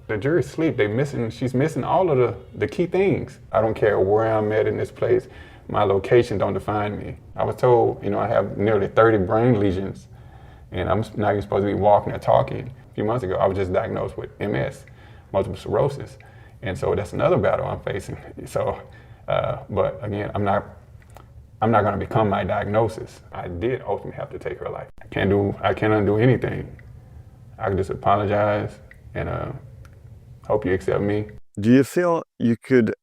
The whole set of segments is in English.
The jury's asleep. She's missing all of the key things. I don't care where I'm at in this place. My location don't define me. I was told, I have nearly 30 brain lesions, and I'm not even supposed to be walking or talking. A few months ago, I was just diagnosed with MS, multiple sclerosis. And so that's another battle I'm facing. So, but again, I'm not going to become my diagnosis. I did ultimately have to take her life. I can't undo anything. I can just apologize and hope you accept me. Do you feel you could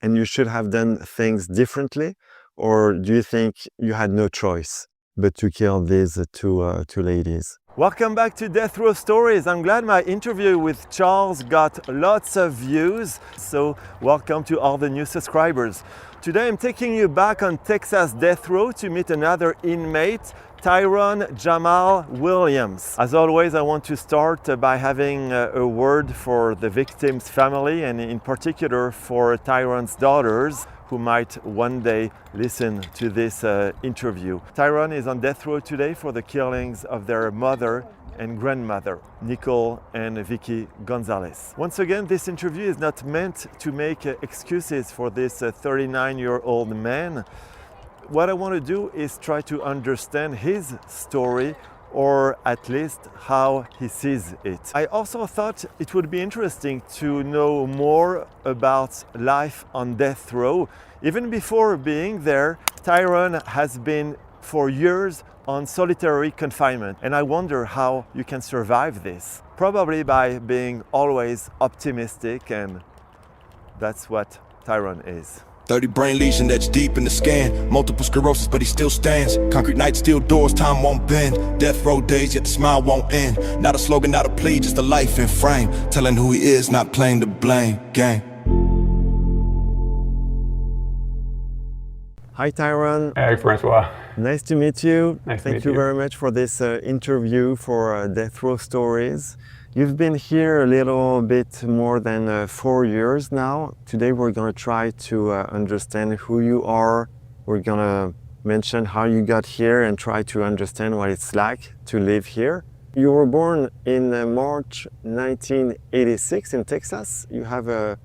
and you should have done things differently, or do you think you had no choice but to kill these two ladies? Welcome back to Death Row Stories. I'm glad my interview with Charles got lots of views, so welcome to all the new subscribers. Today I'm taking you back on Texas Death Row to meet another inmate, Tyrone Jamal Williams. As always, I want to start by having a word for the victim's family, and in particular for Tyrone's daughters, who might one day listen to this interview. Tyrone is on death row today for the killings of their mother and grandmother, Nicole and Vicky Gonzalez. Once again, this interview is not meant to make excuses for this 39-year-old man. What I want to do is try to understand his story, or at least how he sees it. I also thought it would be interesting to know more about life on death row. Even before being there, Tyrone has been for years on solitary confinement, and I wonder how you can survive this. Probably by being always optimistic, and that's what Tyrone is. 30 brain lesion that's deep in the scan. Multiple sclerosis, but he still stands. Concrete nights, steel doors, time won't bend. Death row days, yet the smile won't end. Not a slogan, not a plea, just a life in frame. Telling who he is, not playing the blame game. Hi Tyrone. Hey Francois. Nice to meet you. Nice to Thank meet you you very much for this interview for Death Row Stories. You've been here a little bit more than 4 years now. Today we're going to try to understand who you are. We're going to mention how you got here and try to understand what it's like to live here. You were born in March 1986 in Texas. You have a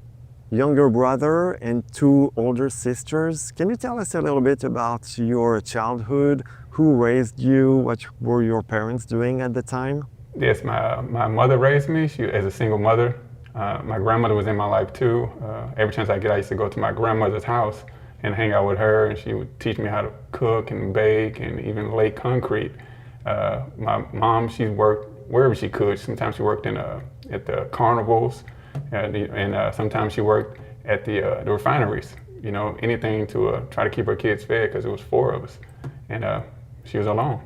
younger brother and 2 older sisters. Can you tell us a little bit about your childhood? Who raised you? What were your parents doing at the time? Yes, my mother raised me. She as a single mother. My grandmother was in my life too. Every chance I get, I used to go to my grandmother's house and hang out with her, and she would teach me how to cook and bake and even lay concrete. My mom, she worked wherever she could. Sometimes she worked at the carnivals, and sometimes she worked at the refineries. Anything to try to keep her kids fed, because it was 4 of us, and she was alone.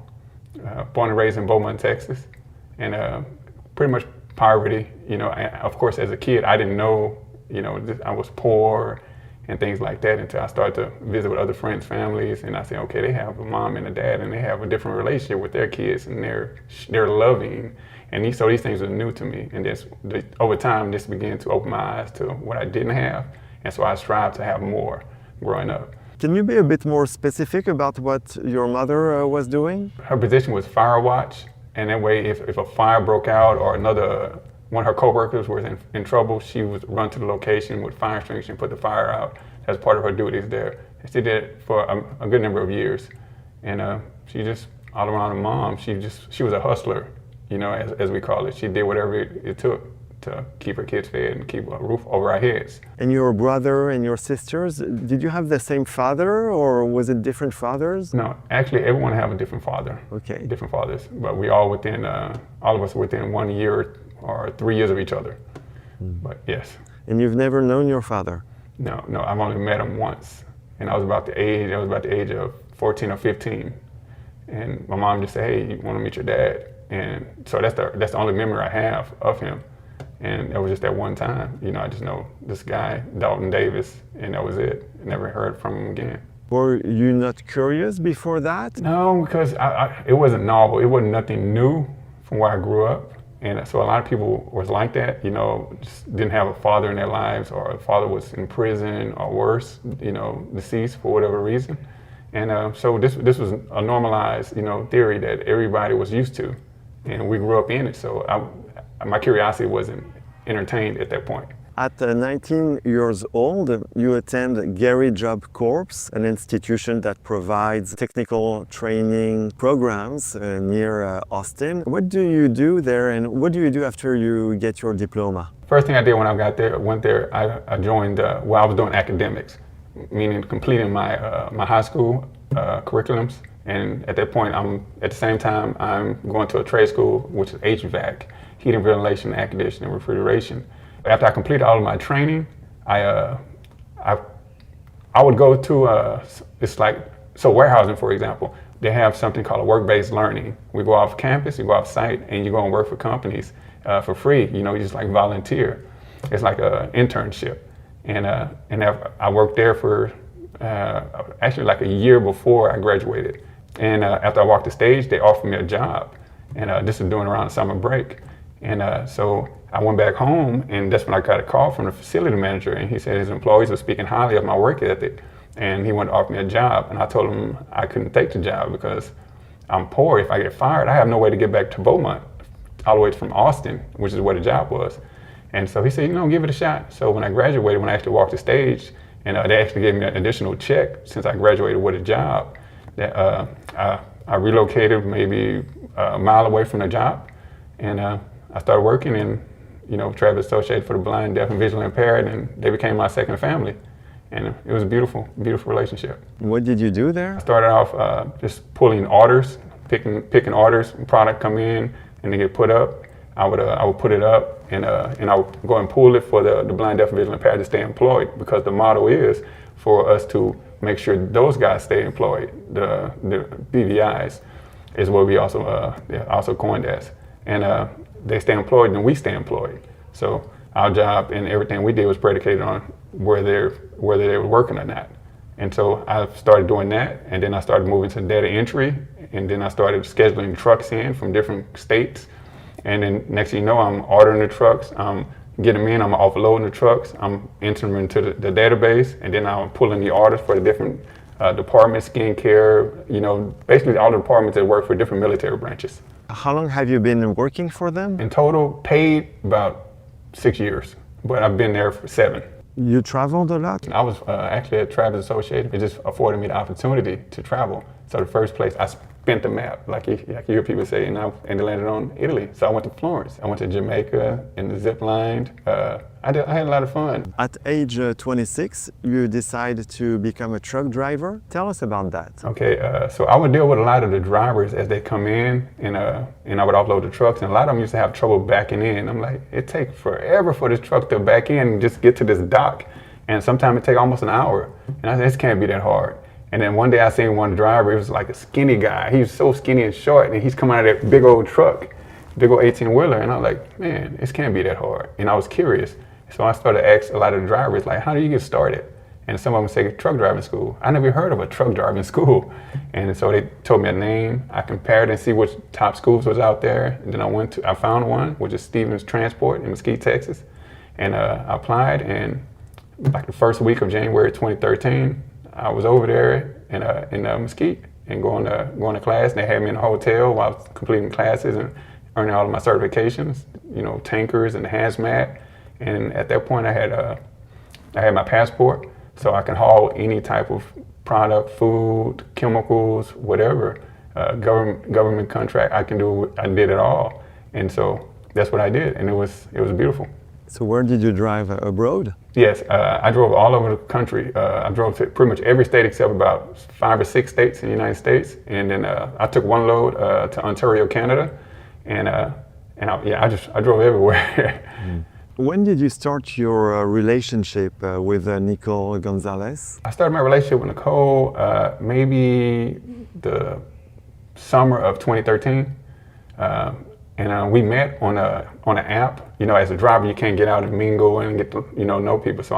Born and raised in Beaumont, Texas. And pretty much poverty, of course, as a kid, I didn't know, I was poor and things like that until I started to visit with other friends' families. And I said, okay, they have a mom and a dad, and they have a different relationship with their kids, and they're loving. And so these things were new to me. And over time, this began to open my eyes to what I didn't have. And so I strived to have more growing up. Can you be a bit more specific about what your mother was doing? Her position was fire watch. And that way, if a fire broke out or one of her coworkers was in trouble, she would run to the location with fire extinguishers and put the fire out. That's part of her duties there. And she did it for a good number of years. And she just, all around a mom, she was a hustler, as we call it. She did whatever it took to keep her kids fed and keep a roof over our heads. And your brother and your sisters, did you have the same father, or was it different fathers? No, actually everyone have a different father. Okay. Different fathers, but we all of us within 1 year or 3 years of each other. But yes. And you've never known your father? No, I've only met him once, and I was about the age of 14 or 15. And my mom just said, hey, you want to meet your dad? And so that's the only memory I have of him. And it was just that one time, I just know this guy, Dalton Davis, and that was it. Never heard from him again. Were you not curious before that? No, because it wasn't novel. It wasn't nothing new from where I grew up. And so a lot of people was like that, just didn't have a father in their lives, or a father was in prison or worse, deceased for whatever reason. And so this was a normalized, theory that everybody was used to. And we grew up in it, so my curiosity wasn't entertained at that point. At 19 years old, you attend Gary Job Corps, an institution that provides technical training programs near Austin. What do you do there, and what do you do after you get your diploma? First thing I did when I went there, I joined, I was doing academics, meaning completing my high school curriculums. And at that point, at the same time, I'm going to a trade school, which is HVAC, heating, ventilation, air conditioning, and refrigeration. After I completed all of my training, I would go to, warehousing, for example, they have something called a work-based learning. We go off campus, you go off site, and you go and work for companies for free. You just like volunteer. It's like an internship. And I worked there for actually like a year before I graduated. And after I walked the stage, they offered me a job. And this was during around the summer break. And so I went back home, and that's when I got a call from the facility manager, and he said his employees were speaking highly of my work ethic, and he wanted to offer me a job. And I told him I couldn't take the job because I'm poor. If I get fired, I have no way to get back to Beaumont, all the way from Austin, which is where the job was. And so he said, give it a shot. So when I graduated, when I actually walked the stage, and they actually gave me an additional check since I graduated with a job, that I relocated maybe a mile away from the job, and I started working in, Travis Associated for the Blind, Deaf, and Visually Impaired, and they became my second family. And it was a beautiful, beautiful relationship. What did you do there? I started off just pulling orders, picking orders, product come in, and they get put up. I would put it up, and I would go and pull it for the blind, deaf, and visually impaired to stay employed, because the motto is for us to make sure those guys stay employed. The BVIs is what we also coined as, and they stay employed, and we stay employed. So our job and everything we did was predicated on whether they were working or not. And so I started doing that, and then I started moving to data entry, and then I started scheduling trucks in from different states. And then next thing you know, I'm ordering the trucks, I'm getting them in, I'm offloading the trucks, I'm entering them into the database, and then I'm pulling the orders for the different departments, skincare, basically all the departments that work for different military branches. How long have you been working for them? In total, paid about 6 years, but I've been there for 7. You traveled a lot? I was actually at Travis Associated. It just afforded me the opportunity to travel. So the first place, I spent the map, like you hear people say, and I landed on Italy. So I went to Florence. I went to Jamaica and the zip lined. I had a lot of fun. At age 26, you decided to become a truck driver. Tell us about that. Okay, so I would deal with a lot of the drivers as they come in, and I would offload the trucks, and a lot of them used to have trouble backing in. I'm like, it takes forever for this truck to back in and just get to this dock, and sometimes it takes almost an hour. And I said, this can't be that hard. And then one day I seen one driver, he was like a skinny guy. He was so skinny and short, and he's coming out of that big old truck, big old 18-wheeler, and I was like, man, this can't be that hard. And I was curious. So I started to ask a lot of the drivers, like, how do you get started? And some of them say truck driving school. I never heard of a truck driving school. And so they told me a name. I compared and see which top schools was out there. And then I found one, which is Stevens Transport in Mesquite, Texas. And I applied, and like the first week of January 2013, I was over there in Mesquite and going to class. And they had me in a hotel while I was completing classes and earning all of my certifications, tankers and hazmat. And at that point, I had my passport, so I can haul any type of product, food, chemicals, whatever, government contract. I did it all, and so that's what I did, and it was beautiful. So where did you drive abroad? Yes, I drove all over the country. I drove to pretty much every state except about 5 or 6 states in the United States, and then I took one load to Ontario, Canada, and I drove everywhere. When did you start your relationship with Nicole Gonzalez? I started my relationship with Nicole maybe the summer of 2013. And we met on an app. As a driver, you can't get out and mingle and get to know people. So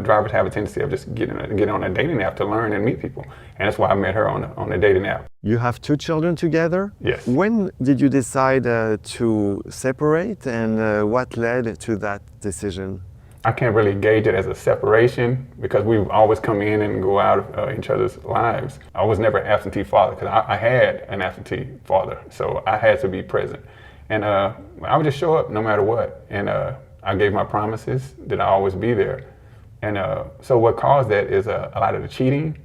drivers have a tendency of just getting on a dating app to learn and meet people. And that's why I met her on a dating app. You have 2 children together? Yes. When did you decide to separate, and what led to that decision? I can't really gauge it as a separation because we've always come in and go out of each other's lives. I was never an absentee father because I had an absentee father, so I had to be present. And I would just show up no matter what. And I gave my promises that I always be there. And so what caused that is a lot of the cheating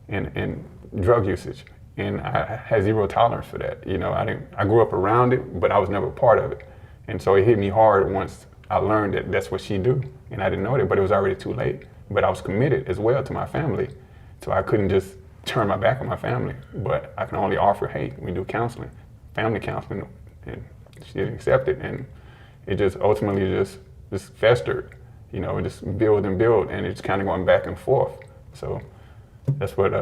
and drug usage. And I had zero tolerance for that. You know, I grew up around it, but I was never a part of it. And so it hit me hard once I learned that that's what she do. And I didn't know that, but it was already too late. But I was committed as well to my family. So I couldn't just turn my back on my family, but I can only offer, hey, we do counseling, family counseling, and she didn't accept it. And it just ultimately just festered, you know, just build and build, and it's kind of going back and forth. So that's what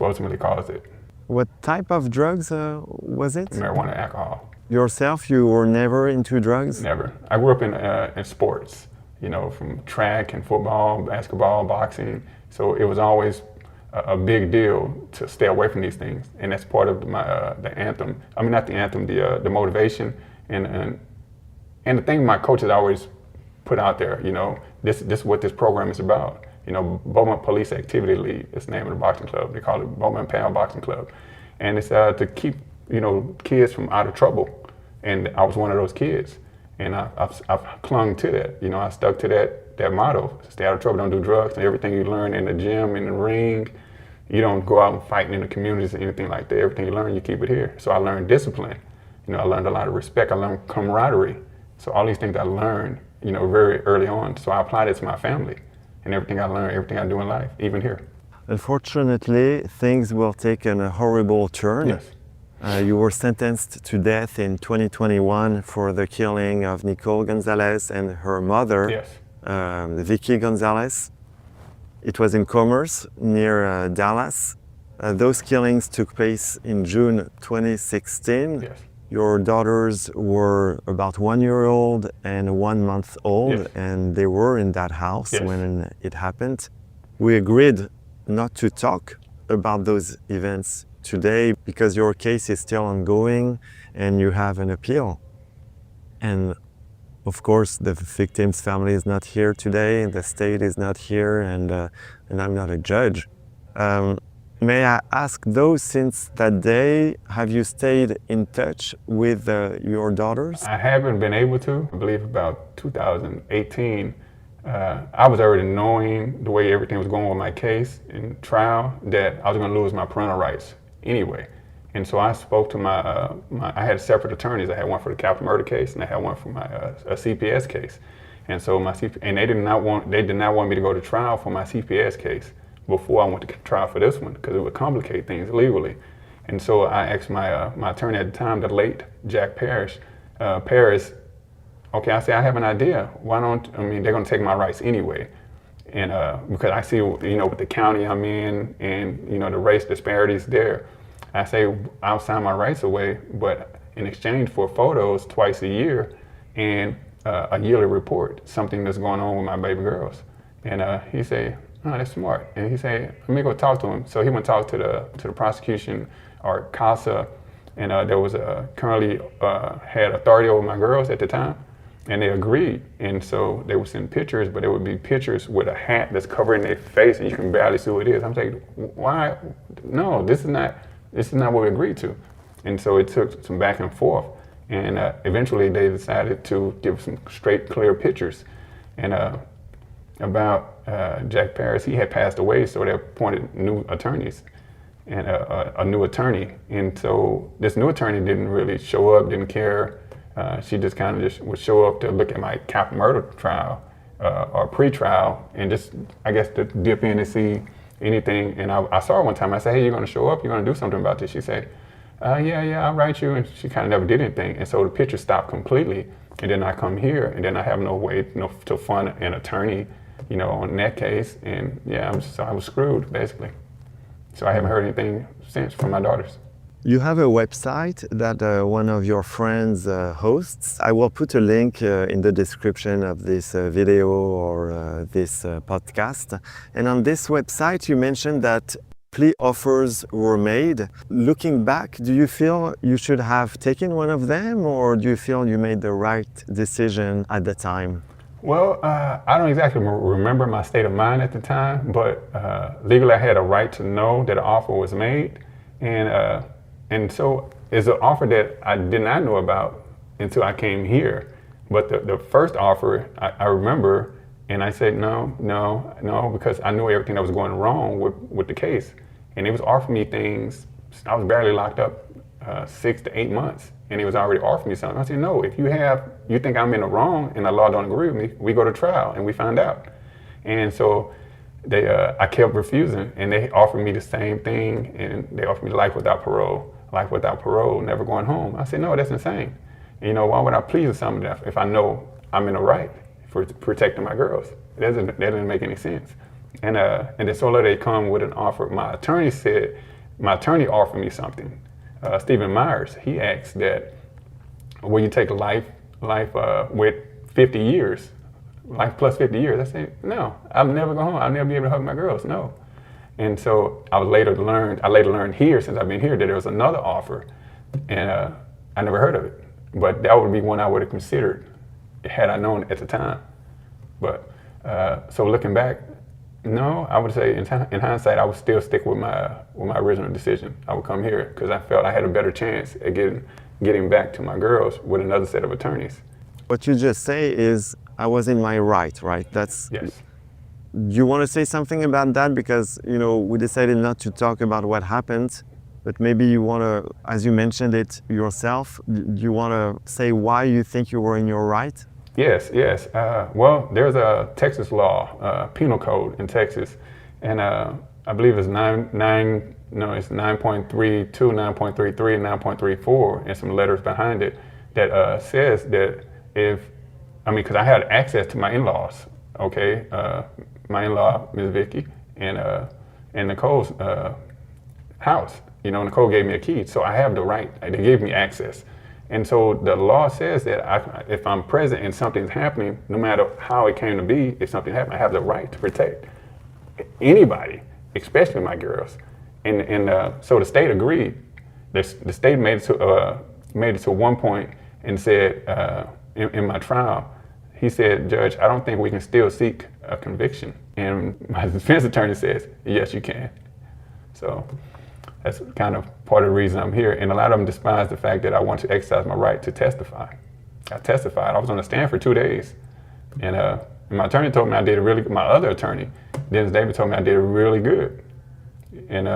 ultimately caused it. What type of drugs was it? Marijuana, alcohol. Yourself, you were never into drugs? Never. I grew up in sports, you know, from track and football, basketball, boxing. So it was always a big deal to stay away from these things, and that's part of my the anthem. I mean, not the anthem, the motivation, and the thing my coaches always put out there. You know, this is what this program is about. You know, Beaumont Police Activity League is the name of the boxing club. They call it Beaumont Pal Boxing Club, and it's to keep, you know, kids from out of trouble. And I was one of those kids, and I've clung to that. You know, I stuck to that motto: stay out of trouble, don't do drugs. And everything you learn in the gym, in the ring, you don't go out and fight in the communities or anything like that. Everything you learn, you keep it here. So I learned discipline. You know, I learned a lot of respect. I learned camaraderie. So all these things I learned, you know, very early on. So I applied it to my family and everything I learned, everything I do in life, even here. Unfortunately, things will take a horrible turn. Yes. You were sentenced to death in 2021 for the killing of Nicole Gonzalez and her mother, Yes. Vicky Gonzalez. It was in Commerce, near Dallas. Those killings took place in June 2016. Yes. Your daughters were about 1 year old and 1 month old, Yes. and they were in that house Yes. when it happened. We agreed not to talk about those events today because your case is still ongoing and you have an appeal. And of course, the victim's family is not here today, the state is not here, and I'm not a judge. May I ask, though, since that day, have you stayed in touch with your daughters? I haven't been able to. I believe about 2018, I was already knowing the way everything was going with my case in trial that I was going to lose my parental rights anyway. And so I spoke to I had separate attorneys. I had one for the capital murder case, and I had one for my a CPS case. And so they did not want me to go to trial for my CPS case before I went to trial for this one, because it would complicate things legally. And so I asked my attorney at the time, the late Jack Parrish, okay, I said, I have an idea. They're going to take my rights anyway. And because I see, you know, with the county I'm in and, you know, the race disparities there, I say, I'll sign my rights away, but in exchange for photos twice a year and a yearly report, something that's going on with my baby girls. And he said, oh, that's smart. And he said, let me go talk to him. So he went to talk to the prosecution, or CASA, and there was currently had authority over my girls at the time, and they agreed. And so they would send pictures, but it would be pictures with a hat that's covering their face and you can barely see who it is. I'm saying, why? No, this is not what we agreed to. And so it took some back and forth. And eventually they decided to give some straight, clear pictures. And about Jack Parrish, he had passed away, so they appointed new attorneys and a new attorney. And so this new attorney didn't really show up, didn't care. She just kind of would show up to look at my capital murder trial or pre-trial and just, I guess, to dip in and see anything. And I saw her one time. I said, hey, you're going to show up? You're going to do something about this? She said, yeah, I'll write you. And she kind of never did anything. And so the picture stopped completely. And then I come here, and then I have no way to fund an attorney, you know, on that case. And yeah, I was screwed, basically. So I haven't heard anything since from my daughters. You have a website that one of your friends hosts. I will put a link in the description of this video or this podcast. And on this website, you mentioned that plea offers were made. Looking back, do you feel you should have taken one of them, or do you feel you made the right decision at the time? Well, I don't exactly remember my state of mind at the time, but legally I had a right to know that an offer was made. And so it's an offer that I did not know about until I came here. But the first offer, I remember, and I said no, because I knew everything that was going wrong with the case. And it was offering me things. I was barely locked up 6 to 8 months, and he was already offering me something. I said, no, if you think I'm in the wrong and the law don't agree with me, we go to trial and we find out. And so I kept refusing, and they offered me the same thing, and they offered me life without parole, never going home. I said, no, that's insane. And, why would I plead to something if I know I'm in the right for protecting my girls? That doesn't make any sense. And then so they come with an offer. My attorney offered me something. Stephen Myers, he asked that, will you take life with 50 years? Life plus 50 years. I said, no, I'll never go home. I'll never be able to hug my girls, no. And so I later learned here, since I've been here, that there was another offer, and I never heard of it. But that would be one I would have considered had I known at the time. But so looking back, no, I would say in hindsight, I would still stick with my original decision. I would come here because I felt I had a better chance at getting back to my girls with another set of attorneys. What you just say is, I was in my right? That's yes. You want to say something about that? Because, we decided not to talk about what happened, but maybe you want to, as you mentioned it yourself, you want to say why you think you were in your right? Yes. Well, there's a Texas law, penal code in Texas, and I believe it's 9.32, 9.33, and 9.34, and some letters behind it that says that because I had access to my in-laws, okay, my in-law, Ms. Vicky, and Nicole's house. Nicole gave me a key, so I have the right. They gave me access. And so the law says that if I'm present and something's happening, no matter how it came to be, if something happened, I have the right to protect anybody, especially my girls. And so the state agreed. The state made it to one point and said, in my trial, he said, Judge, I don't think we can still seek a conviction. And my defense attorney says, yes, you can. So that's kind of part of the reason I'm here. And a lot of them despise the fact that I want to exercise my right to testify. I testified. I was on the stand for 2 days. And my attorney told me my other attorney, Dennis David, told me I did really good. And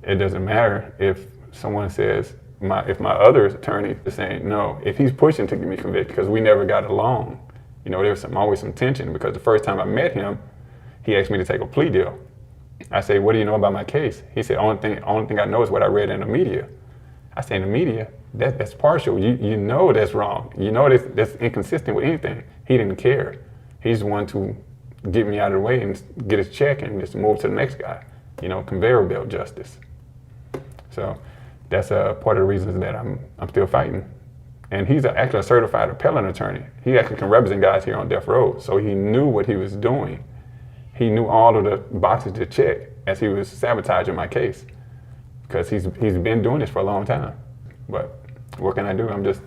it doesn't matter if someone says, if my other attorney is saying no, if he's pushing to get me convicted, because we never got along, there was always some tension, because the first time I met him, he asked me to take a plea deal. I say, what do you know about my case? He said, only thing I know is what I read in the media. I say, in the media? That's partial. You know that's wrong. You know that's inconsistent with anything. He didn't care. He's the one to get me out of the way and get his check and just move to the next guy. Conveyor belt justice. So that's part of the reasons that I'm still fighting. And he's actually a certified appellate attorney. He actually can represent guys here on death row. So he knew what he was doing. He knew all of the boxes to check as he was sabotaging my case, because he's been doing this for a long time. But what can I do? I'm just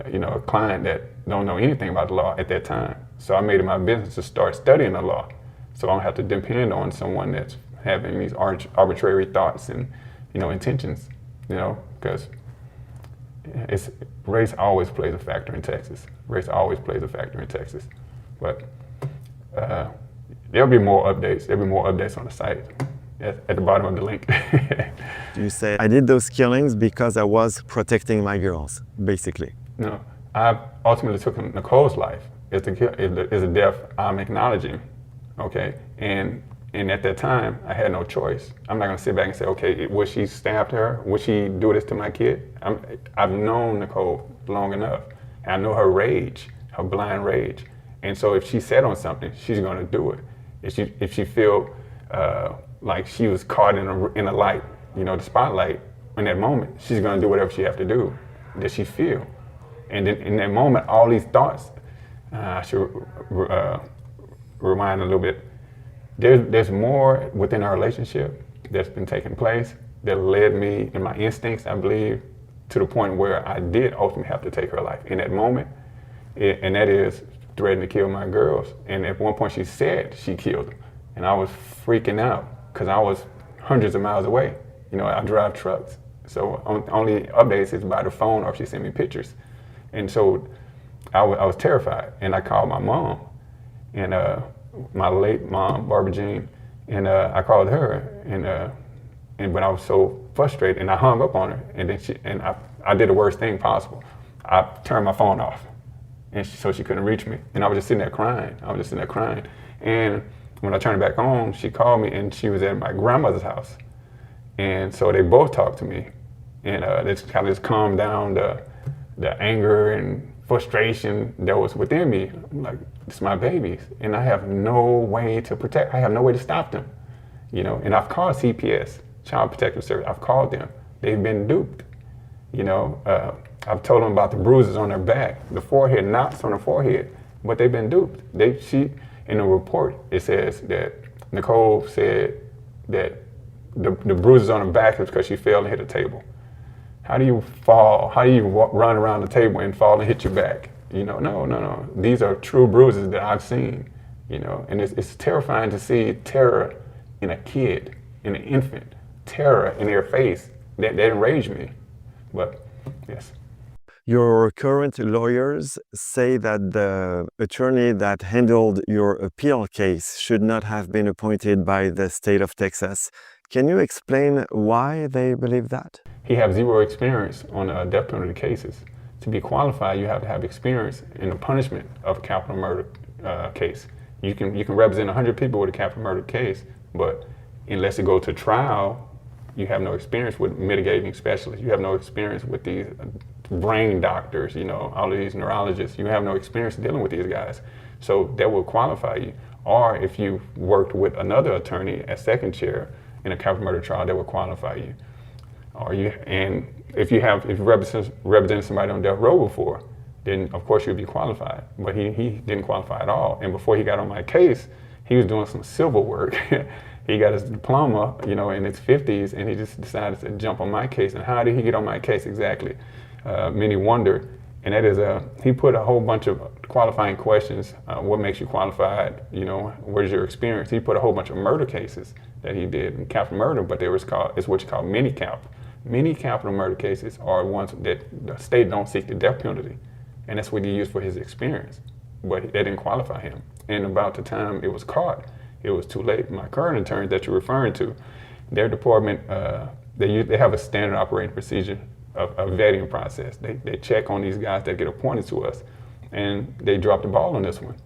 a client that don't know anything about the law at that time. So I made it my business to start studying the law, so I don't have to depend on someone that's having these arbitrary thoughts and intentions. Because race always plays a factor in Texas. Race always plays a factor in Texas. But there'll be more updates. There'll be more updates on the site at the bottom of the link. You say, I did those killings because I was protecting my girls, basically. No, I ultimately took Nicole's life. It's a death I'm acknowledging, okay? And at that time, I had no choice. I'm not gonna sit back and say, okay, would she stab her? Would she do this to my kid? I've known Nicole long enough. And I know her rage, her blind rage. And so if she set on something, she's gonna do it. If she feel like she was caught in a light, the spotlight in that moment, she's gonna do whatever she have to do that she feel. And then in that moment, all these thoughts, I should remind a little bit, there's more within our relationship that's been taking place that led me in my instincts, I believe, to the point where I did ultimately have to take her life in that moment. And that is threatening to kill my girls. And at one point she said she killed them. And I was freaking out because I was hundreds of miles away. I drive trucks. So only updates is by the phone or if she sent me pictures. And so I was terrified, and I called my mom, and my late mom, Barbara Jean, and I called her, and when I was so frustrated, and I hung up on her, and then I did the worst thing possible. I turned my phone off, and so she couldn't reach me, and I was just sitting there crying. And when I turned it back on, she called me, and she was at my grandmother's house, and so they both talked to me, and they kind of just calmed down the anger and frustration that was within me. Like, it's my babies, and I have no way to protect. I have no way to stop them, And I've called CPS, Child Protective Service. I've called them. They've been duped, I've told them about the bruises on their back, the forehead, knots on the forehead, but they've been duped. In the report, it says that Nicole said that the bruises on her back is because she fell and hit a table. How do you fall? How do you run around the table and fall and hit your back? No. These are true bruises that I've seen, and it's terrifying to see terror in a kid, in an infant, terror in their face. That enraged me, but yes. Your current lawyers say that the attorney that handled your appeal case should not have been appointed by the state of Texas. Can you explain why they believe that? He has zero experience on death penalty cases. To be qualified, you have to have experience in the punishment of a capital murder case. You can represent 100 people with a capital murder case, but unless it goes to trial, you have no experience with mitigating specialists. You have no experience with these brain doctors, all of these neurologists. You have no experience dealing with these guys. So that will qualify you. Or if you worked with another attorney as second chair in a capital murder trial, that will qualify you. If you represented somebody on death row before, then of course you'd be qualified. But he didn't qualify at all. And before he got on my case, he was doing some civil work. He got his diploma, in his 50s, and he just decided to jump on my case. And how did he get on my case exactly? Many wonder. And that is, he put a whole bunch of qualifying questions. What makes you qualified? What is your experience? He put a whole bunch of murder cases that he did in capital murder, but it's what you call mini-cap. Many capital murder cases are ones that the state don't seek the death penalty. And that's what he used for his experience. But that didn't qualify him. And about the time it was caught, it was too late. My current attorney that you're referring to, their department, they have a standard operating procedure of vetting process. They check on these guys that get appointed to us, and they dropped the ball on this one.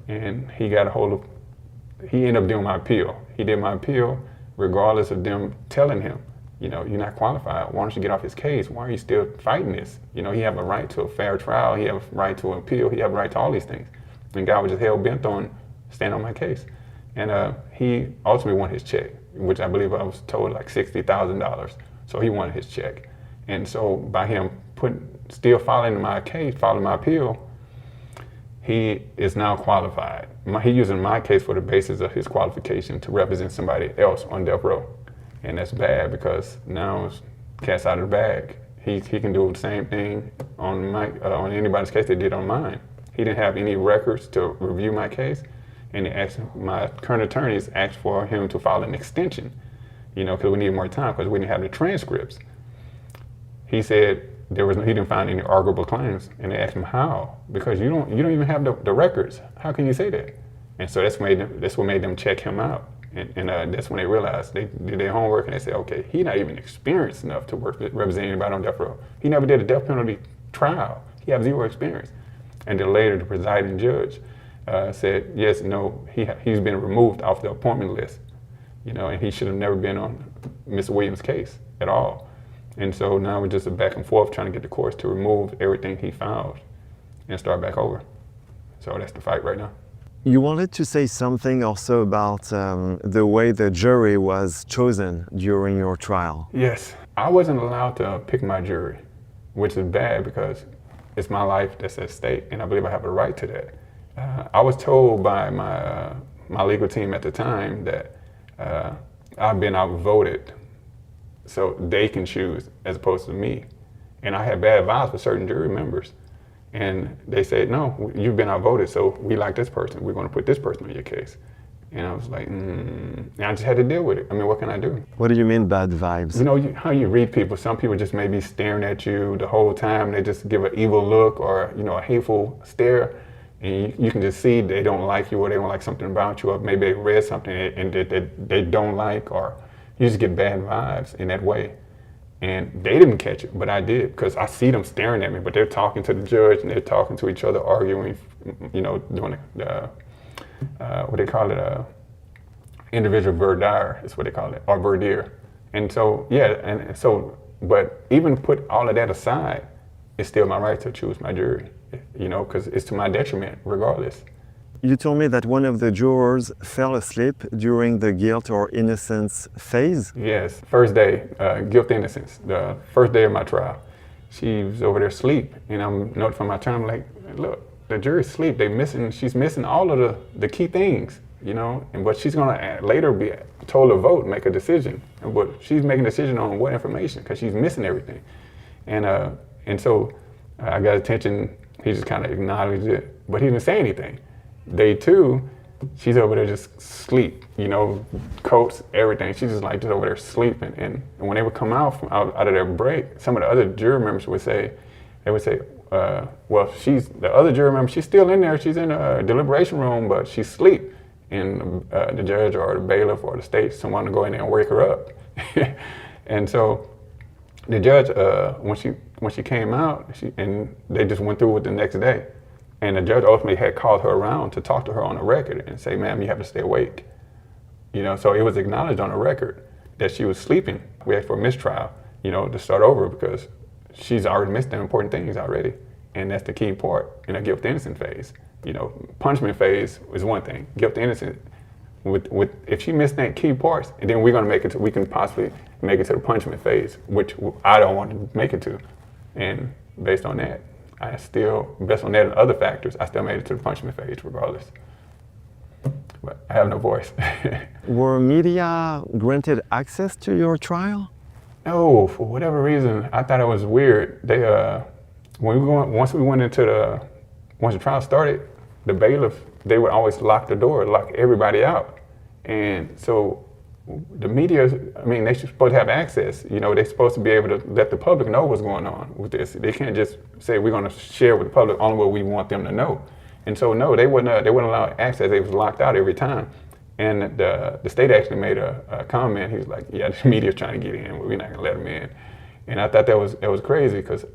And he ended up doing my appeal. He did my appeal regardless of them telling him, you're not qualified. Why don't you get off his case? Why are you still fighting this? He have a right to a fair trial. He have a right to an appeal. He have a right to all these things. And the guy was just hell bent on staying on my case. And he ultimately won his check, which I believe I was told like $60,000. So he wanted his check. And so by him still following my case, following my appeal, he is now qualified. He's using my case for the basis of his qualification to represent somebody else on death row. And that's bad because now it's cat's out of the bag. He can do the same thing on anybody's case they did on mine. He didn't have any records to review my case. And my current attorneys asked for him to file an extension, because we needed more time because we didn't have the transcripts. He said he didn't find any arguable claims, and they asked him how, because you don't even have the records. How can you say that? And so that's what made them check him out, and that's when they realized they did their homework and they said, okay, he's not even experienced enough to represent anybody on death row. He never did a death penalty trial. He has zero experience. And then later the presiding judge said, yes, no, he's been removed off the appointment list, and he should have never been on Mr. Williams' case at all. And so now we're just a back and forth trying to get the courts to remove everything he found and start back over. So that's the fight right now. You wanted to say something also about the way the jury was chosen during your trial. Yes, I wasn't allowed to pick my jury, which is bad because it's my life that's at stake, and I believe I have a right to that. I was told by my legal team at the time that I've been outvoted, so they can choose as opposed to me. And I had bad vibes with certain jury members. And they said, no, you've been outvoted, so we like this person. We're going to put this person on your case. And I was like, and I just had to deal with it. I mean, what can I do? What do you mean bad vibes? You know, how you read people, some people just may be staring at you the whole time. They just give an evil look or, you know, a hateful stare. And you can just see they don't like you or they don't like something about you, or maybe they read something and they don't like, or you just get bad vibes in that way. And they didn't catch it, but I did, because I see them staring at me, but they're talking to the judge and they're talking to each other, arguing, you know, doing what they call it, individual voir dire is what they call it, or voir dire. And so, yeah, and so, but even put all of that aside, it's still my right to choose my jury, you know, because it's to my detriment regardless. You told me that one of the jurors fell asleep during the guilt or innocence phase. Yes, first day, guilt innocence, the first day of my trial. She was over there asleep, and I'm notifying my attorney, I'm like, look, the jury's asleep, she's missing all of the key things, you know, but she's gonna later be told to vote, make a decision, but she's making a decision on what information, because she's missing everything. And so I got attention, he just kind of acknowledged it, but he didn't say anything. Day two, she's over there just asleep, you know, coats, everything. She's just like just over there sleeping. And when they would come out out of their break, some of the other jury members would say, well, the other jury member, she's still in there. She's in a deliberation room, but she's asleep. And the judge or the bailiff or the state, someone to go in there and wake her up. And so the judge, when she came out, and they just went through with the next day. And the judge ultimately had called her around to talk to her on the record and say, ma'am, you have to stay awake. You know, so it was acknowledged on the record that she was sleeping. We asked for a mistrial, you know, to start over, because she's already missed the important things already. And that's the key part in a guilt innocent phase. You know, punishment phase is one thing. Guilt innocent, if she missed that key parts, and then we can possibly make it to the punishment phase, which I don't want to make it to. And based on that, based on that and other factors, I still made it to the punishment phase regardless. But I have no voice. Were media granted access to your trial? No, for whatever reason, I thought it was weird. They, once the trial started, the bailiff, they would always lock the door, lock everybody out. And so the media, I mean, they're supposed to have access. You know, they're supposed to be able to let the public know what's going on with this. They can't just say we're going to share with the public only what we want them to know. And so no, they wouldn't allow access. They was locked out every time. And the state actually made a comment. He was like, "Yeah, the media's trying to get in, but we're not going to let them in." And I thought that was crazy, because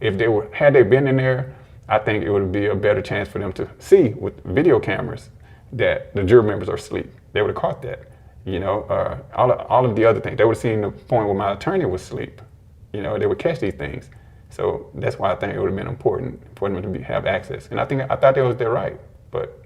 if had they been in there, I think it would be a better chance for them to see with video cameras that the jury members are asleep. They would have caught that. You know, all of the other things. They would have seen the point where my attorney was asleep. You know, they would catch these things. So that's why I think it would have been important for them to have access. And I thought that was their right, but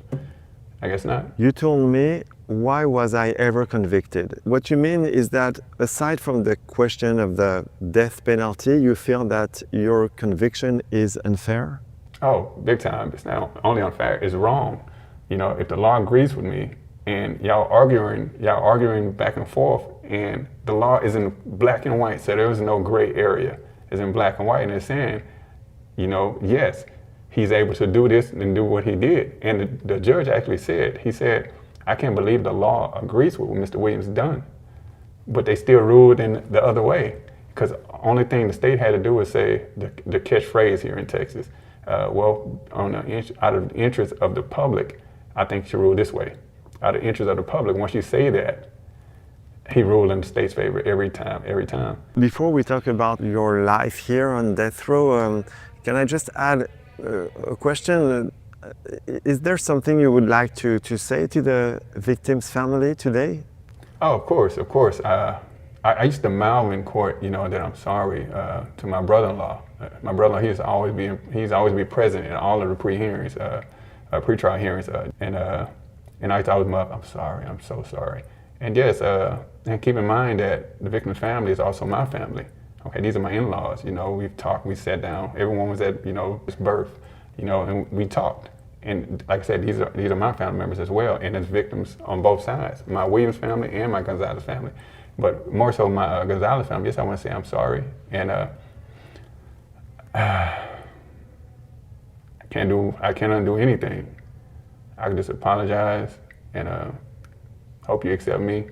I guess not. You told me, why was I ever convicted? What you mean is that aside from the question of the death penalty, you feel that your conviction is unfair? Oh, big time. It's not only unfair, it's wrong. You know, if the law agrees with me, and y'all arguing back and forth, and the law is in black and white, so there is no gray area. It's in black and white, and it's saying, you know, yes, he's able to do this and do what he did. And the judge actually said, he said, I can't believe the law agrees with what Mr. Williams done, but they still ruled in the other way, because the only thing the state had to do was say the catchphrase here in Texas. Out of the interest of the public, I think you should rule this way. Out of the interest of the public, once you say that, he ruled in the state's favor every time. Before we talk about your life here on death row, can I just add a question? Is there something you would like to say to the victim's family today? Oh, of course. I used to mouth in court, you know, that I'm sorry to my brother-in-law. My brother-in-law, he's always be present in all of the pre-trial hearings, and I always mouth, I'm sorry, I'm so sorry. And yes, and keep in mind that the victim's family is also my family. Okay, these are my in-laws. You know, we've talked, we sat down. Everyone was at, you know, his birth, you know, and we talked. And like I said, these are my family members as well, and there's victims on both sides, my Williams family and my Gonzalez family. But more so my Gonzalez family, yes, I want to say I'm sorry. And I can't undo anything. I can just apologize and hope you accept me.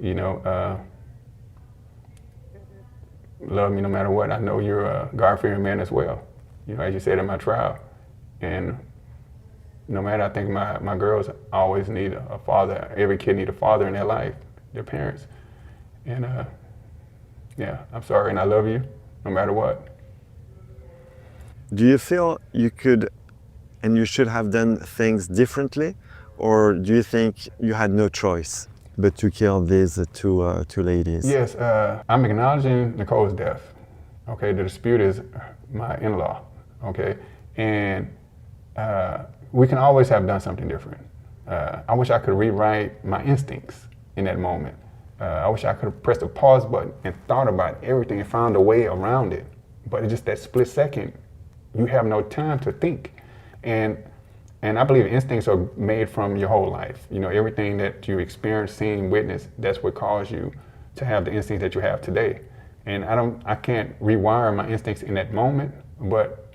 You know, love me no matter what. I know you're a God-fearing man as well. You know, as you said in my trial. And no matter, I think my girls always need a father. Every kid need a father in their life, their parents. And yeah, I'm sorry and I love you no matter what. Do you feel you could and you should have done things differently? Or do you think you had no choice but to kill these two ladies? Yes, I'm acknowledging Nicole's death. Okay, the dispute is my in-law. Okay, and we can always have done something different. I wish I could rewrite my instincts in that moment. I wish I could have pressed the pause button and thought about everything and found a way around it. But it's just that split second, you have no time to think. And I believe instincts are made from your whole life. You know, everything that you experience, seen, witnessed, that's what caused you to have the instincts that you have today. And I can't rewire my instincts in that moment, but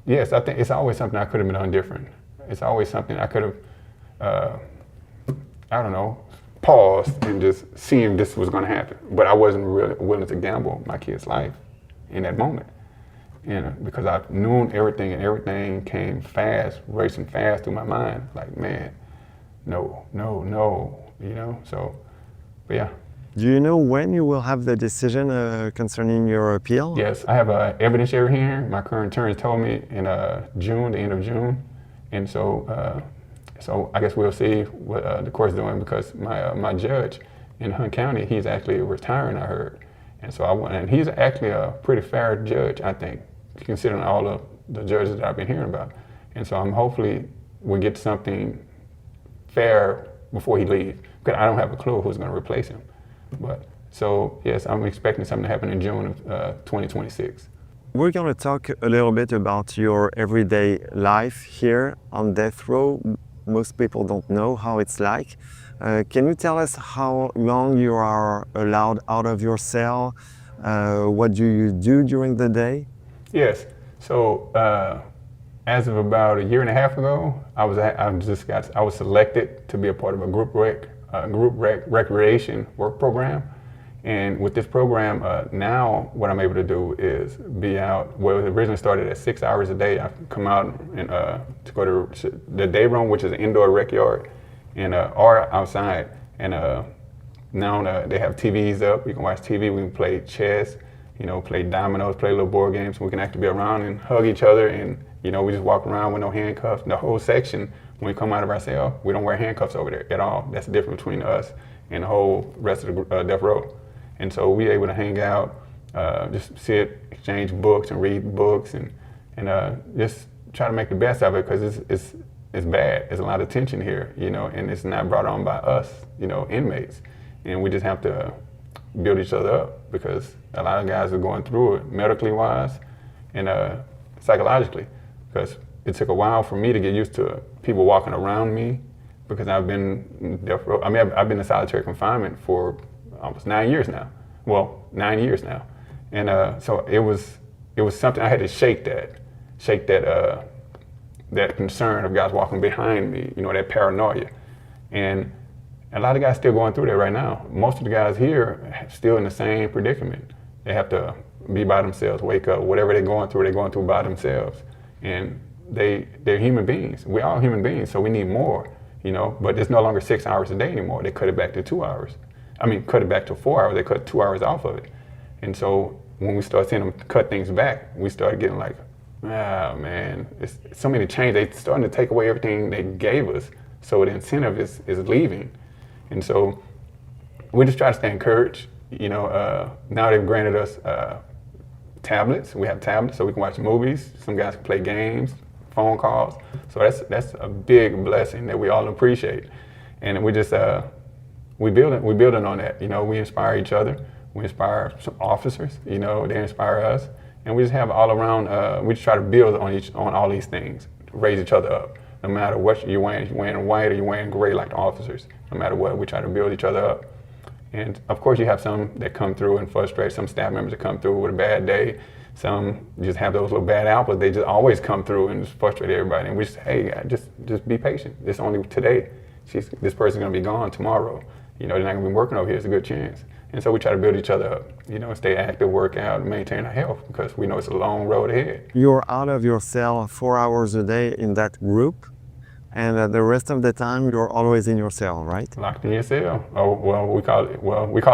yes, I think it's always something I could have done different. It's always something I could have, I don't know, paused and just seen this was gonna happen. But I wasn't really willing to gamble my kid's life in that moment. You know, because I knew everything and everything came fast, racing fast through my mind. Like, man, no, you know, so, but yeah. Do you know when you will have the decision concerning your appeal? Yes, I have an evidentiary hearing. My current attorney told me in June, the end of June. And so, so I guess we'll see what the court's doing because my judge in Hunt County, he's actually retiring, I heard. And so and he's actually a pretty fair judge, I think, considering all of the judges that I've been hearing about. And so I'm hopefully we'll get something fair before he leaves, because I don't have a clue who's going to replace him. But so yes, I'm expecting something to happen in June of 2026. We're going to talk a little bit about your everyday life here on death row. Most people don't know how it's like. Can you tell us how long you are allowed out of your cell? What do you do during the day? Yes. So as of about a year and a half ago, I was selected to be a part of a group recreation work program. And with this program, now what I'm able to do is be out. Well, it originally started at 6 hours a day. I come out and to go to the day room, which is an indoor rec yard, and or outside. And now they have TVs up. We can watch TV. We can play chess, you know, play dominoes, play little board games. We can actually be around and hug each other. And you know, we just walk around with no handcuffs. The whole section, when we come out of our cell, we don't wear handcuffs over there at all. That's the difference between us and the whole rest of the death row. And so we're able to hang out, just sit, exchange books and read books and just try to make the best of it, because it's bad. There's a lot of tension here, you know, and it's not brought on by us, you know, inmates. And we just have to build each other up, because a lot of guys are going through it medically wise and psychologically, because it took a while for me to get used to people walking around me, because I've been I've been in solitary confinement for almost 9 years now. Well, 9 years now. And so it was something I had to shake that concern of guys walking behind me, you know, that paranoia. And a lot of guys still going through that right now. Most of the guys here are still in the same predicament. They have to be by themselves, wake up, whatever they're going through by themselves. And they're human beings. We're all human beings, so we need more, you know, but it's no longer 6 hours a day anymore. They cut it back to 2 hours. Cut it back to 4 hours. They cut 2 hours off of it. And so when we start seeing them cut things back, we started getting like, oh man, it's so many changes. They're starting to take away everything they gave us. So the incentive is leaving. And so we just try to stay encouraged. You know, now they've granted us tablets. We have tablets so we can watch movies. Some guys can play games, phone calls. So that's a big blessing that we all appreciate. And we just, we building on that. You know, we inspire each other. We inspire some officers. You know, they inspire us, and we just have all around. We just try to build on all these things, raise each other up. No matter what you're wearing white or you're wearing gray like the officers. No matter what, we try to build each other up. And of course, you have some that come through and frustrate. Some staff members that come through with a bad day. Some just have those little bad apples. They just always come through and just frustrate everybody. And we just, hey, just be patient. It's only today. this person's gonna be gone tomorrow. You know, they're not gonna be working over here. It's a good chance. And so we try to build each other up, you know, stay active, work out, maintain our health, because we know it's a long road ahead. You're out of your cell 4 hours a day in that group, and the rest of the time you're always in your cell, right? Locked in your cell. Oh, well, we call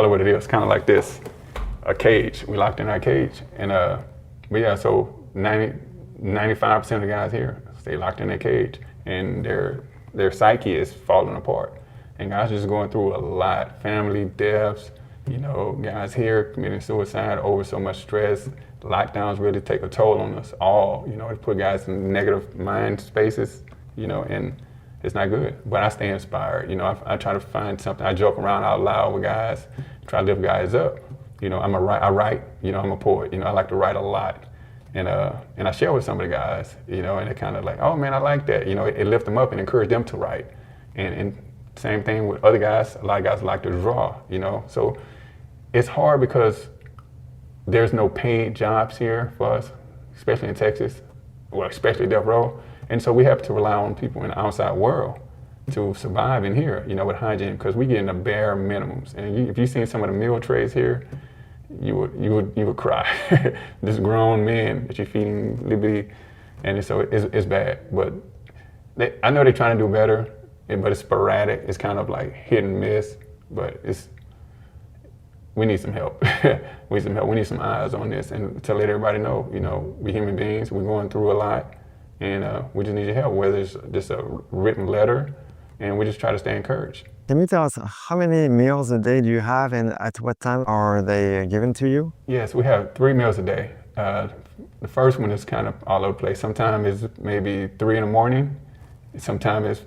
it what it is, kind of like this, a cage. We locked in our cage. And, but yeah, so 95% of the guys here stay locked in their cage, and their psyche is falling apart. And guys just going through a lot, family deaths, you know, guys here committing suicide over so much stress. Lockdowns really take a toll on us all. You know, it put guys in negative mind spaces, you know, and it's not good. But I stay inspired. You know, I try to find something. I joke around out loud with guys, try to lift guys up. You know, I write, you know, I'm a poet. You know, I like to write a lot. And I share with some of the guys, you know, and they're kind of like, oh man, I like that. You know, it lifts them up and encourage them to write. And same thing with other guys. A lot of guys like to draw, you know. So it's hard because there's no paid jobs here for us, especially in Texas, well, especially Death Row. And so we have to rely on people in the outside world to survive in here, you know, with hygiene, because we get in the bare minimums. And if you've seen some of the meal trays here, you would cry. Just grown men that you're feeding liberty, and so it's bad. But I know they're trying to do better, but it's sporadic. It's kind of like hit and miss. But we need some help. We need some help. We need some eyes on this, and to let everybody know, you know, we're human beings. We're going through a lot, and we just need your help. Whether it's just a written letter, and we just try to stay encouraged. Can you tell us how many meals a day do you have, and at what time are they given to you? Yes, we have 3 meals a day. The first one is kind of all over the place. Sometimes it's maybe 3 in the morning. Sometimes it's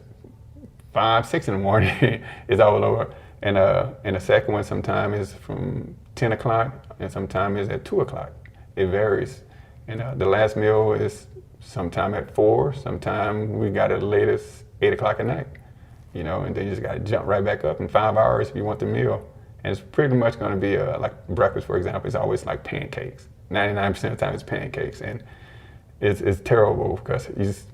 5, 6 in the morning. It's all over. And the second one sometimes is from 10 o'clock, and sometimes it's at 2 o'clock. It varies. And the last meal is sometime at 4. Sometime we got it late as 8 o'clock at night. You know, and then you just got to jump right back up in 5 hours if you want the meal. And it's pretty much going to be like breakfast, for example. It's always like pancakes. 99% of the time it's pancakes, and it's terrible because it's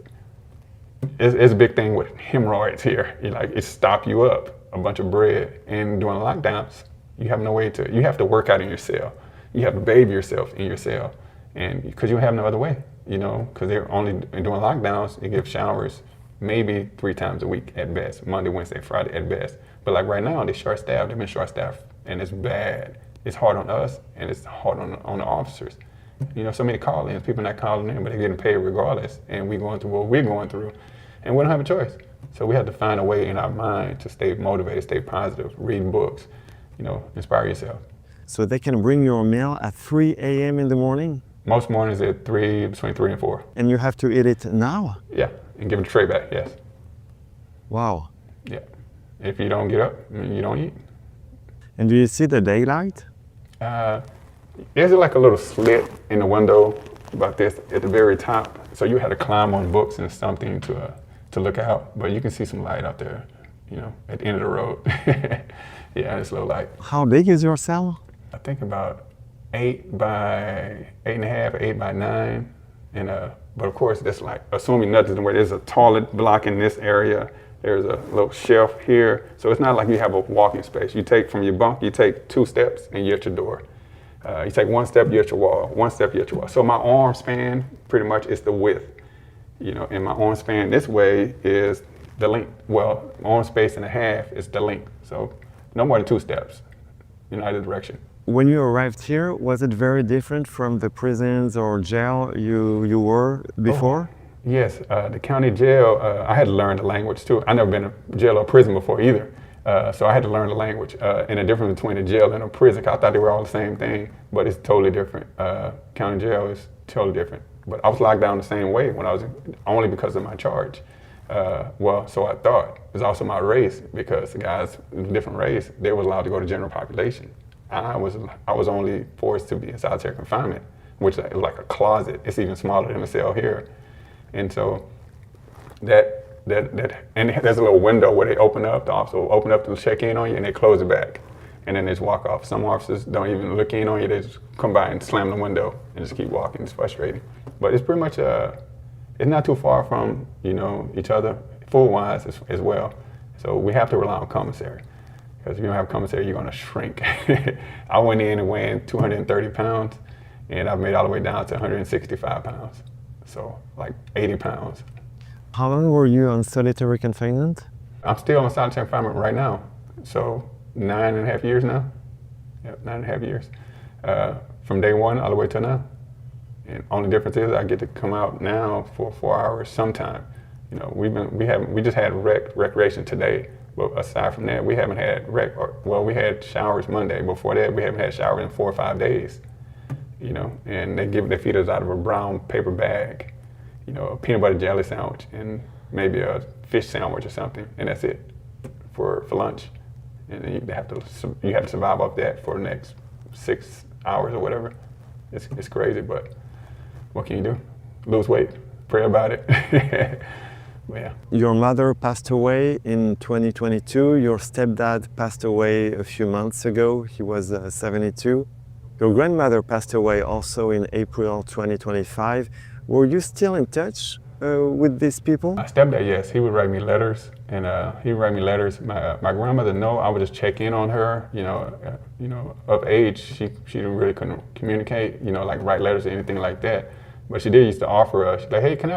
a big thing with hemorrhoids here. It stop you up, a bunch of bread. And during lockdowns, you have no way to. You have to work out in your cell. You have to bathe yourself in your cell, and because you have no other way. You know, because they're only doing lockdowns. You give showers maybe 3 times a week at best, Monday, Wednesday, Friday at best. But like right now, they're short-staffed. They've been short-staffed, and it's bad. It's hard on us, and it's hard on the officers. You know, so many call-ins, people not calling in, but they're getting paid regardless, and we're going through what we're going through, and we don't have a choice. So we have to find a way in our mind to stay motivated, stay positive, read books, you know, inspire yourself. So they can bring your meal at 3 a.m. in the morning? Most mornings at between 3 and 4. And you have to eat it now? Yeah, and give it a tray back, yes. Wow. Yeah. If you don't get up, you don't eat. And do you see the daylight? There's like a little slit in the window about this at the very top. So you had to climb on books and something to look out, but you can see some light out there, you know, at the end of the road. Yeah, it's a little light. How big is your cell? I think about 8 by 8.5, 8 by 9. And but of course, that's like assuming nothing's in the way. There's a toilet block in this area. There's a little shelf here. So it's not like you have a walking space. You take from your bunk, you take 2 steps and you're at your door. You take 1 step, you're at your wall. 1 step, you're at your wall. So my arm span pretty much is the width, you know, and my arm span this way is the length. Well, arm space and a half is the length. So no more than 2 steps in either direction. When you arrived here, was it very different from the prisons or jail you were before? Oh, yes, the county jail, I had to learn the language too. I never been in jail or prison before either. So I had to learn the language and the difference between a jail and a prison. I thought they were all the same thing, but it's totally different. County jail is totally different. But I was locked down the same way when I was only because of my charge. Well, so I thought. It's also my race, because the guys in a different race, they were allowed to go to general population. I was only forced to be in solitary confinement, which is like a closet. It's even smaller than a cell here. And so and there's a little window where they open up, the officer will open up to check in on you, and they close it back. And then they just walk off. Some officers don't even look in on you, they just come by and slam the window and just keep walking. It's frustrating. But it's pretty much, it's not too far from, you know, each other, food-wise as well. So we have to rely on commissary. Because if you don't have commissary, you're gonna shrink. I went in and weighing 230 pounds, and I've made all the way down to 165 pounds. So like 80 pounds. How long were you on solitary confinement? I'm still on solitary confinement right now. So 9.5 years now. Yep, 9.5 years. From day one all the way till now. And only difference is I get to come out now for 4 hours sometime. You know, we just had recreation today, but aside from that, we haven't had we had showers Monday. Before that, we haven't had showers in 4 or 5 days. You know, and they feed us out of a brown paper bag, you know, a peanut butter jelly sandwich and maybe a fish sandwich or something, and that's it for lunch. And then you have to survive off that for the next 6 hours or whatever. It's crazy, but what can you do? Lose weight, pray about it. Yeah. Your mother passed away in 2022. Your stepdad passed away a few months ago. He was 72. Your grandmother passed away also in April 2025. Were you still in touch with these people? My stepdad, yes, he would write me letters, and he would write me letters. My grandmother, no, I would just check in on her. You know, of age, she really couldn't communicate. You know, like write letters or anything like that. But she did used to offer us, like, hey, can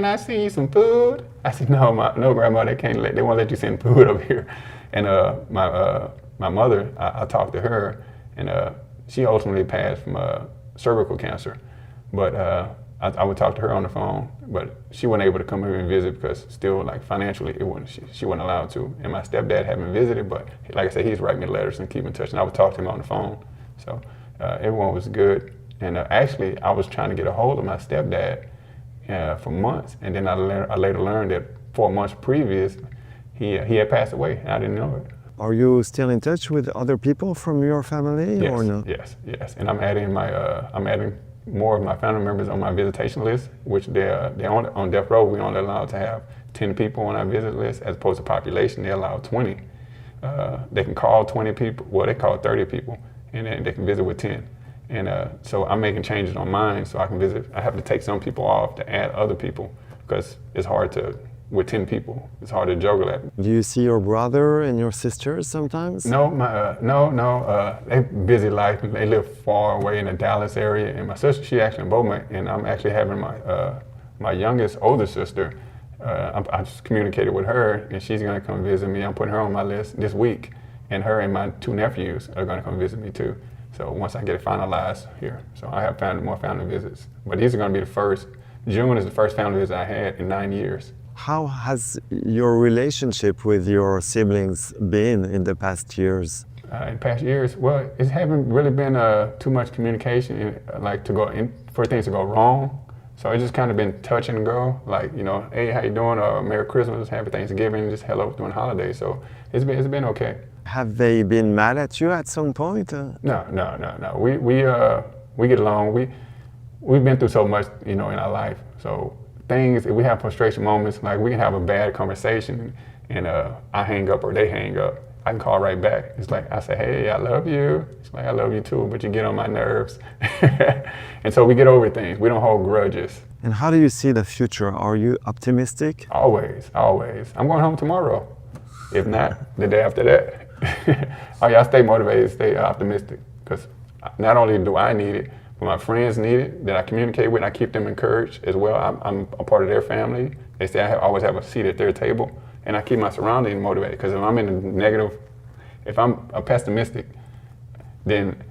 I send you some food? I said, no, grandma, they won't let you send food over here. And my mother, I talked to her, and she ultimately passed from cervical cancer. But I would talk to her on the phone, but she wasn't able to come here and visit because still, like, financially, she wasn't allowed to. And my stepdad hadn't visited, but like I said, he's writing me letters and keep in touch, and I would talk to him on the phone. So everyone was good. And actually, I was trying to get a hold of my stepdad for months, and then I later learned that 4 months previous, he had passed away, and I didn't know it. Are you still in touch with other people from your family, yes, or no? Yes. And I'm adding more of my family members on my visitation list, which they're on death row. We only allowed to have 10 people on our visit list, as opposed to population. They allow 20. They can call 20 people. Well, they call 30 people, and then they can visit with 10. And so I'm making changes on mine so I can visit. I have to take some people off to add other people because it's hard with 10 people, it's hard to juggle that. Do you see your brother and your sisters sometimes? No, they busy life. They live far away in the Dallas area, and my sister, she actually in Beaumont, and I'm actually having my youngest older sister. I just communicated with her, and she's gonna come visit me. I'm putting her on my list this week, and her and my 2 nephews are gonna come visit me too. So once I get it finalized here, so I have more family visits. But these are going to be the first. June is the first family visit I had in 9 years. How has your relationship with your siblings been in the past years? In past years, well, it haven't really been too much communication, like for things to go wrong. So it's just kind of been touch and go, like, you know, hey, how you doing? Merry Christmas, Happy Thanksgiving, just hello during holidays. So it's been okay. Have they been mad at you at some point? No. We get along. We've been through so much, you know, in our life. So if we have frustration moments, like we can have a bad conversation, and I hang up or they hang up. I can call right back. It's like I say, hey, I love you. It's like I love you too, but you get on my nerves. And so we get over things. We don't hold grudges. And how do you see the future? Are you optimistic? Always. I'm going home tomorrow. If not, the day after that. I stay motivated, stay optimistic, because not only do I need it, but my friends need it, that I communicate with, and I keep them encouraged as well. I'm a part of their family. They say I always have a seat at their table, and I keep my surroundings motivated, because if I'm in a negative, if I'm a pessimistic, then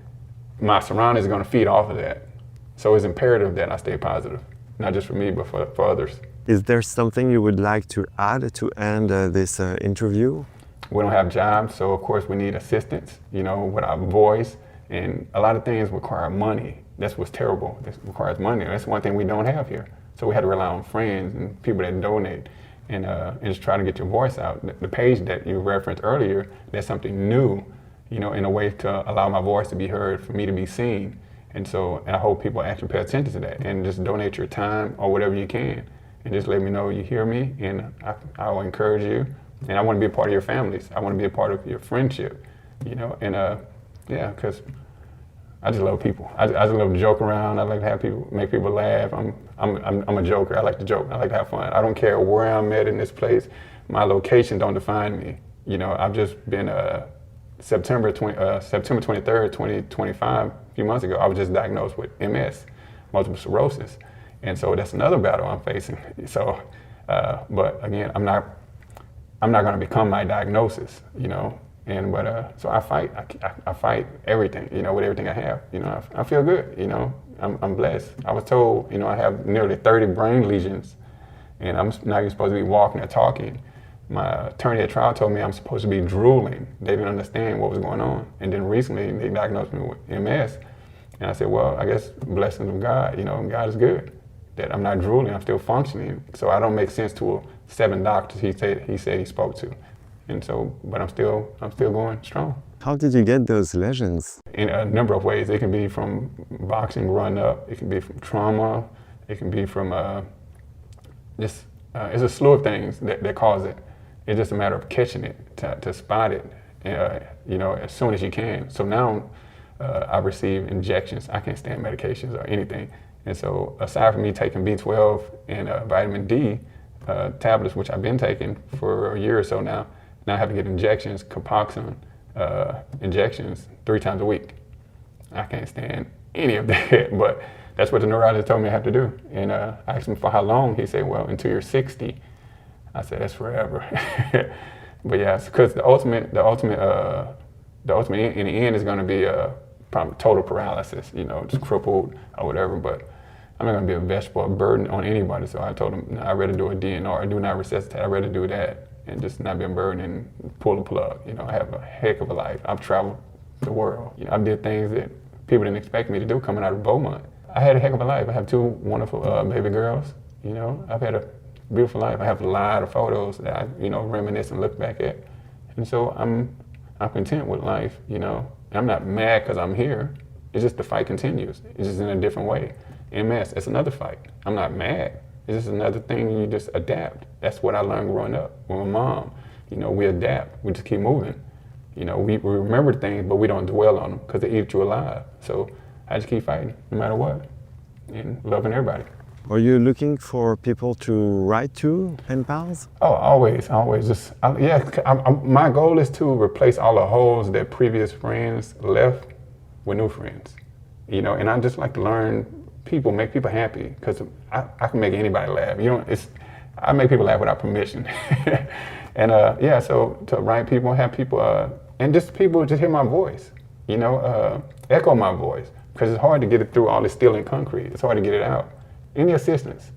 my surroundings are going to feed off of that. So it's imperative that I stay positive, not just for me, but for others. Is there something you would like to add to end this interview? We don't have jobs, so of course we need assistance, you know, with our voice, and a lot of things require money. That's what's terrible. This requires money. That's one thing we don't have here. So we had to rely on friends and people that donate, and just try to get your voice out. The page that you referenced earlier, that's something new, you know, in a way to allow my voice to be heard, for me to be seen. And so I hope people actually pay attention to that and just donate your time or whatever you can, and just let me know you hear me, and I will encourage you. And I want to be a part of your families. I want to be a part of your friendship, you know. And yeah, because I just love people. I just love to joke around. I like to have people, make people laugh. I'm a joker. I like to joke. I like to have fun. I don't care where I'm at in this place, my location don't define me. You know, I've just been September 23rd, 2025, a few months ago, I was just diagnosed with MS, multiple sclerosis. And so that's another battle I'm facing. So, but again, I'm not going to become my diagnosis, you know. And so I fight everything, you know, with everything I have. You know, I feel good, you know. I'm blessed. I was told, you know, I have nearly 30 brain lesions, and I'm not even supposed to be walking or talking. My attorney at trial told me I'm supposed to be drooling. They didn't understand what was going on. And then recently they diagnosed me with MS. And I said, well, I guess blessings of God, you know, God is good. That I'm not drooling, I'm still functioning. So I don't make sense to 7 doctors he said he spoke to. And so, but I'm still going strong. How did you get those lesions? In a number of ways. It can be from boxing growing up, it can be from trauma, it can be from it's a slew of things that cause it. It's just a matter of catching it, to spot it, you know, as soon as you can. So now I receive injections. I can't stand medications or anything. And so aside from me taking B12 and vitamin D tablets, which I've been taking for a year or so now I have to get injections, Copaxone injections 3 times a week. I can't stand any of that, but that's what the neurologist told me I have to do. And I asked him for how long. He said, well, until you're 60. I said, that's forever. But yeah, because the ultimate in the end is going to be probably total paralysis, you know, just crippled or whatever. But I'm not going to be a vegetable burden on anybody. So I told him, no, I'd rather do a DNR. I do not resuscitate. I'd rather do that and just not be a burden and pull the plug. You know, I have a heck of a life. I've traveled the world. You know, I did things that people didn't expect me to do coming out of Beaumont. I had a heck of a life. I have 2 wonderful baby girls. You know, I've had a beautiful life. I have a lot of photos that I, you know, reminisce and look back at. And so I'm content with life, you know. I'm not mad because I'm here. It's just the fight continues. It's just in a different way. MS, it's another fight. I'm not mad. It's just another thing you just adapt. That's what I learned growing up with my mom. You know, we adapt. We just keep moving. You know, we remember things, but we don't dwell on them because they eat you alive. So I just keep fighting no matter what and loving everybody. Are you looking for people to write to, pen pals? Oh, always. Just, my goal is to replace all the holes that previous friends left with new friends. You know, and I just like to learn people, make people happy, because I can make anybody laugh. You know, I make people laugh without permission. And so to write people, have people, and just people just hear my voice, you know, echo my voice, because it's hard to get it through all this steel and concrete. It's hard to get it out. Any assistance.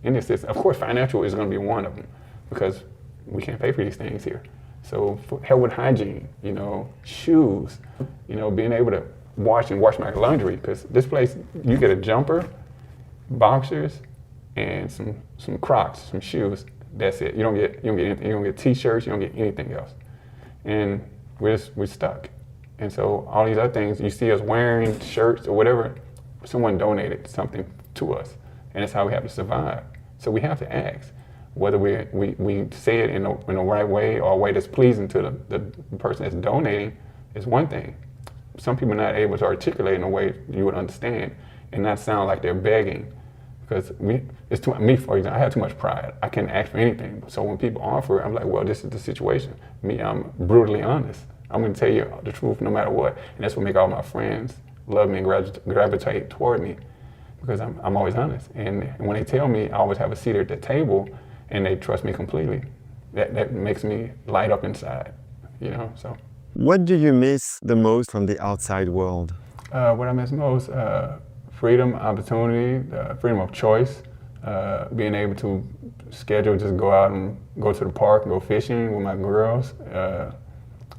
Of course, financial is going to be one of them, because we can't pay for these things here. So help with hygiene, you know, shoes, you know, being able to wash my laundry, because this place, you get a jumper, boxers, and some Crocs, some shoes. That's it. You don't get anything. You don't get T-shirts. You don't get anything else. And we're stuck. And so all these other things you see us wearing, shirts or whatever, someone donated something to us. And that's how we have to survive. So we have to ask whether we say it in the right way or a way that's pleasing to the person that's donating is one thing. Some people are not able to articulate in a way you would understand and not sound like they're begging. Because me, for example, I have too much pride. I can't ask for anything. So when people offer, I'm like, well, this is the situation. Me, I'm brutally honest. I'm going to tell you the truth no matter what. And that's what makes all my friends love me and gravitate toward me, because I'm always honest. And when they tell me I always have a seat at the table and they trust me completely, that makes me light up inside, you know, so. What do you miss the most from the outside world? What I miss most, freedom, opportunity, freedom of choice, being able to schedule, just go out and go to the park and go fishing with my girls,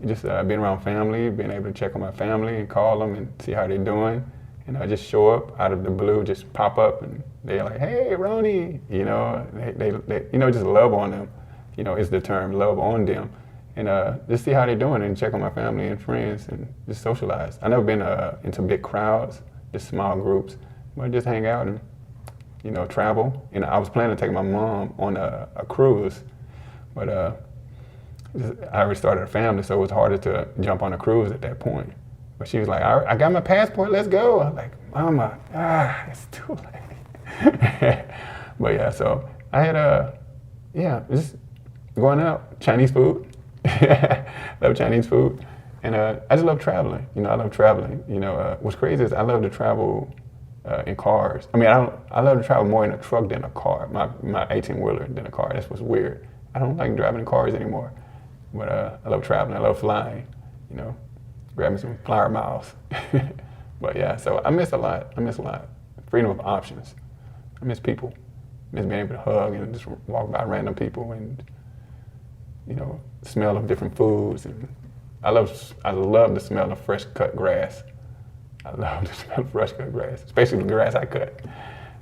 just being around family, being able to check on my family and call them and see how they're doing. And I just show up out of the blue, just pop up, and they're like, "Hey, Ronnie," you know, they you know, just love on them, you know, is the term, love on them, and just see how they're doing and check on my family and friends and just socialize. I've never been into big crowds, just small groups, but just hang out and, you know, travel. And I was planning to take my mom on a cruise, but I already started a family, so it was harder to jump on a cruise at that point. But she was like, I got my passport, let's go. I'm like, Mama, it's too late. But yeah, so I had just Going out, Chinese food. Love Chinese food. And I just love traveling. You know, I love traveling. You know, what's crazy is I love to travel in cars. I mean, I love to travel more in a truck than a car. My 18-wheeler than a car. That's what's weird. I don't like driving in cars anymore. But I love traveling. I love flying. You know, grabbing some flyer miles. But yeah, so I miss a lot. I miss a lot. Freedom of options. I miss people. I miss being able to hug and just walk by random people and, you know, smell of different foods. And I love the smell of fresh cut grass. I love the smell of fresh cut grass, especially the grass I cut.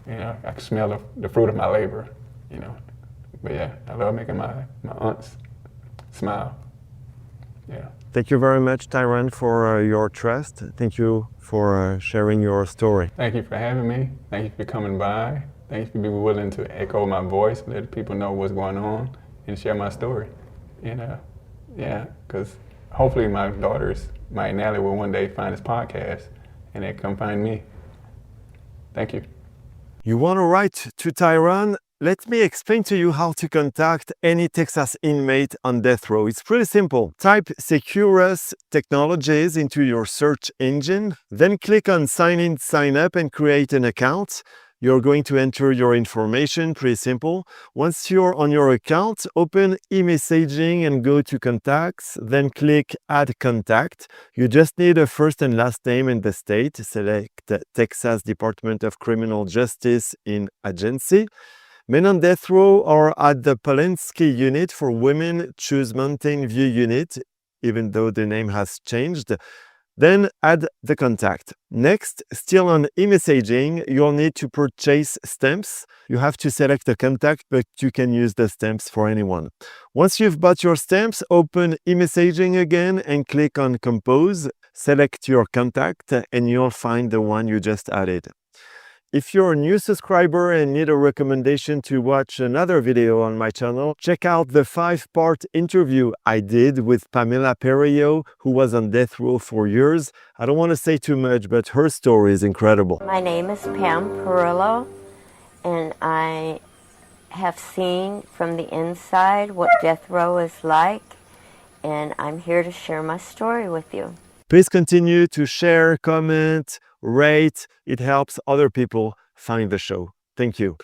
You know, I can smell the fruit of my labor, you know. But yeah, I love making my aunts smile. Yeah. Thank you very much, Tyron, for your trust. Thank you for sharing your story. Thank you for having me. Thank you for coming by. Thank you for being willing to echo my voice, let people know what's going on, and share my story. And yeah, because hopefully my daughters, Maya and Natalie, will one day find this podcast and they come find me. Thank you. You want to write to Tyron? Let me explain to you how to contact any Texas inmate on death row. It's pretty simple. Type Sclerosis Technologies into your search engine, then click on Sign In, Sign Up and create an account. You're going to enter your information, pretty simple. Once you're on your account, open e-messaging and go to Contacts, then click Add Contact. You just need a first and last name in the state. Select Texas Department of Criminal Justice in Agency. Men on death row are at the Polensky unit. For women, choose Mountain View unit, even though the name has changed. Then add the contact. Next, still on e-messaging, you'll need to purchase stamps. You have to select a contact, but you can use the stamps for anyone. Once you've bought your stamps, open e-messaging again and click on Compose. Select your contact and you'll find the one you just added. If you're a new subscriber and need a recommendation to watch another video on my channel, check out the 5-part interview I did with Pamela Perillo, who was on death row for years. I don't want to say too much, but her story is incredible. My name is Pam Perillo, and I have seen from the inside what death row is like, and I'm here to share my story with you. Please continue to share, comment, rate. It helps other people find the show. Thank you.